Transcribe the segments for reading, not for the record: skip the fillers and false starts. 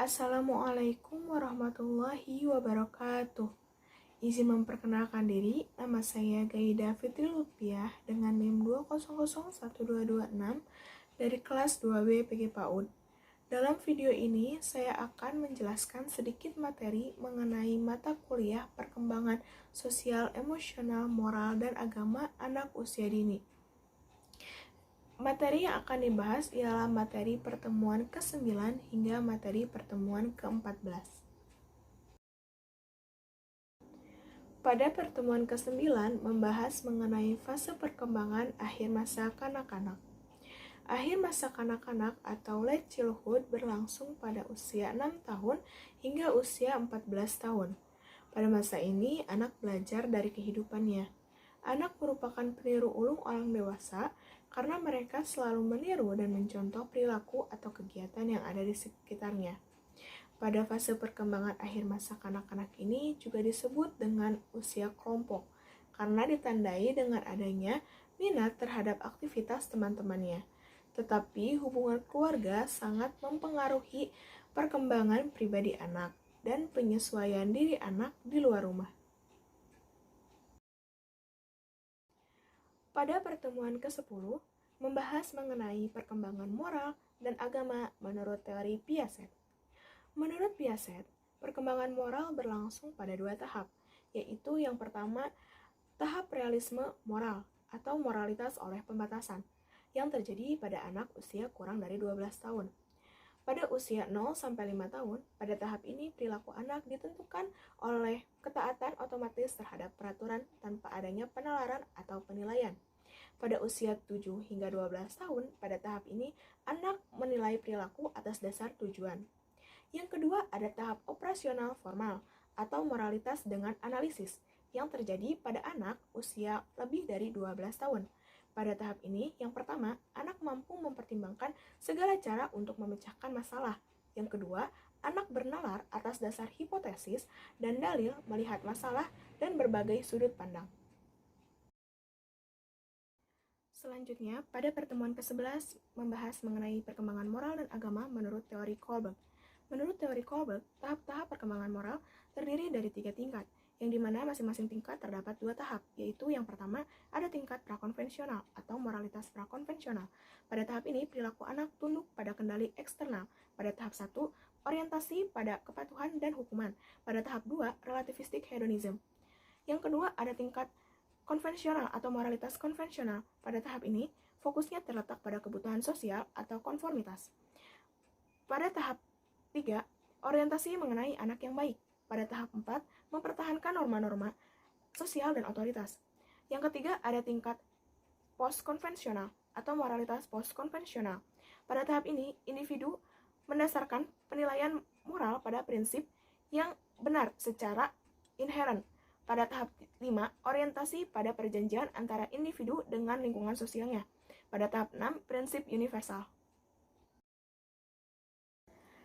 Assalamualaikum warahmatullahi wabarakatuh. Izin memperkenalkan diri, nama saya Gaida Fitri Lutfiah dengan NIM 2001226 dari kelas 2B PG PAUD. Dalam video ini, saya akan menjelaskan sedikit materi mengenai mata kuliah perkembangan sosial, emosional, moral, dan agama anak usia dini. Materi yang akan dibahas ialah materi pertemuan ke-9 hingga materi pertemuan ke-14. Pada pertemuan ke-9 membahas mengenai fase perkembangan akhir masa kanak-kanak. Akhir masa kanak-kanak atau late childhood berlangsung pada usia 6 tahun hingga usia 14 tahun. Pada masa ini, anak belajar dari kehidupannya. Anak merupakan peniru ulung orang dewasa karena mereka selalu meniru dan mencontoh perilaku atau kegiatan yang ada di sekitarnya. Pada fase perkembangan akhir masa kanak-kanak ini juga disebut dengan usia kelompok, karena ditandai dengan adanya minat terhadap aktivitas teman-temannya. Tetapi hubungan keluarga sangat mempengaruhi perkembangan pribadi anak dan penyesuaian diri anak di luar rumah. Pada pertemuan ke-10, membahas mengenai perkembangan moral dan agama menurut teori Piaget. Menurut Piaget, perkembangan moral berlangsung pada 2 tahap, yaitu yang pertama, tahap realisme moral atau moralitas oleh pembatasan, yang terjadi pada anak usia kurang dari 12 tahun. Pada usia 0-5 tahun, pada tahap ini perilaku anak ditentukan oleh ketaatan otomatis terhadap peraturan tanpa adanya penalaran atau penilaian. Pada usia 7 hingga 12 tahun, pada tahap ini anak menilai perilaku atas dasar tujuan. Yang kedua, ada tahap operasional formal atau moralitas dengan analisis yang terjadi pada anak usia lebih dari 12 tahun. Pada tahap ini, yang pertama, anak mampu mempertimbangkan segala cara untuk memecahkan masalah. Yang kedua, anak bernalar atas dasar hipotesis dan dalil melihat masalah dan berbagai sudut pandang. Selanjutnya, pada pertemuan ke-11 membahas mengenai perkembangan moral dan agama menurut teori Kohlberg. Menurut teori Kohlberg, tahap-tahap perkembangan moral terdiri dari 3 tingkat, yang dimana masing-masing tingkat terdapat 2 tahap, yaitu yang pertama ada tingkat prakonvensional atau moralitas prakonvensional. Pada tahap ini, perilaku anak tunduk pada kendali eksternal. Pada tahap 1, orientasi pada kepatuhan dan hukuman. Pada tahap 2, relativistic hedonism. Yang kedua, ada tingkat konvensional atau moralitas konvensional. Pada tahap ini, fokusnya terletak pada kebutuhan sosial atau konformitas. Pada tahap 3, orientasi mengenai anak yang baik. Pada tahap 4, mempertahankan norma-norma sosial dan otoritas. Yang ketiga, ada tingkat post-konvensional atau moralitas post-konvensional. Pada tahap ini, individu mendasarkan penilaian moral pada prinsip yang benar secara inherent. Pada tahap 5, orientasi pada perjanjian antara individu dengan lingkungan sosialnya. Pada tahap 6, prinsip universal.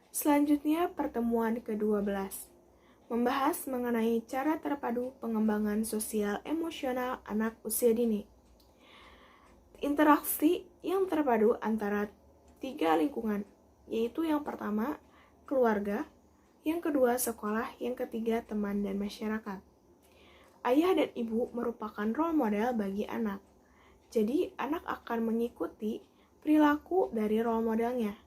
Selanjutnya, pertemuan ke-12 membahas mengenai cara terpadu pengembangan sosial emosional anak usia dini. Interaksi yang terpadu antara 3 lingkungan, yaitu yang pertama, keluarga, yang kedua, sekolah, yang ketiga, teman dan masyarakat. Ayah dan ibu merupakan role model bagi anak. Jadi, anak akan mengikuti perilaku dari role modelnya.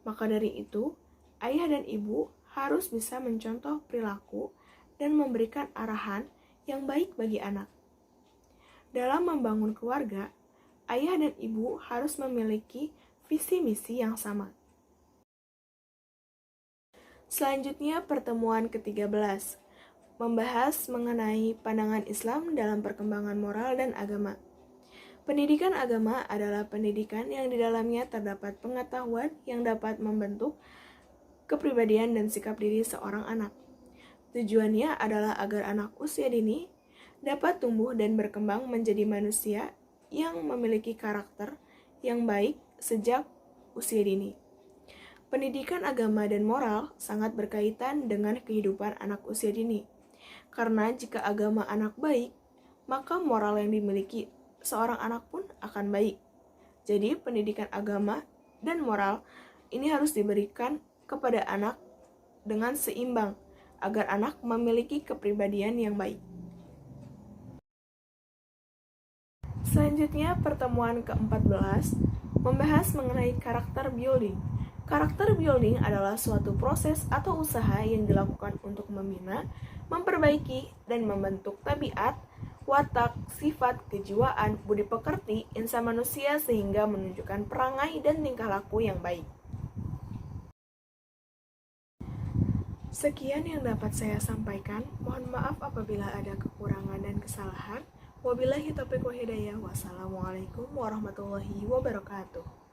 Maka dari itu, ayah dan ibu harus bisa mencontoh perilaku dan memberikan arahan yang baik bagi anak. Dalam membangun keluarga, ayah dan ibu harus memiliki visi misi yang sama. Selanjutnya, pertemuan ke-13 membahas mengenai pandangan Islam dalam perkembangan moral dan agama. Pendidikan agama adalah pendidikan yang di dalamnya terdapat pengetahuan yang dapat membentuk kepribadian dan sikap diri seorang anak. Tujuannya adalah agar anak usia dini dapat tumbuh dan berkembang menjadi manusia yang memiliki karakter yang baik sejak usia dini. Pendidikan agama dan moral sangat berkaitan dengan kehidupan anak usia dini. Karena jika agama anak baik, maka moral yang dimiliki seorang anak pun akan baik. Jadi, pendidikan agama dan moral ini harus diberikan kepada anak dengan seimbang, agar anak memiliki kepribadian yang baik. Selanjutnya, pertemuan ke-14 membahas mengenai karakter building. Karakter building adalah suatu proses atau usaha yang dilakukan untuk membina, memperbaiki, dan membentuk tabiat, watak, sifat, kejiwaan, budi pekerti, insan manusia sehingga menunjukkan perangai dan tingkah laku yang baik. Sekian yang dapat saya sampaikan. Mohon maaf apabila ada kekurangan dan kesalahan. Wabillahi taufiq wa hidayah. Wassalamualaikum warahmatullahi wabarakatuh.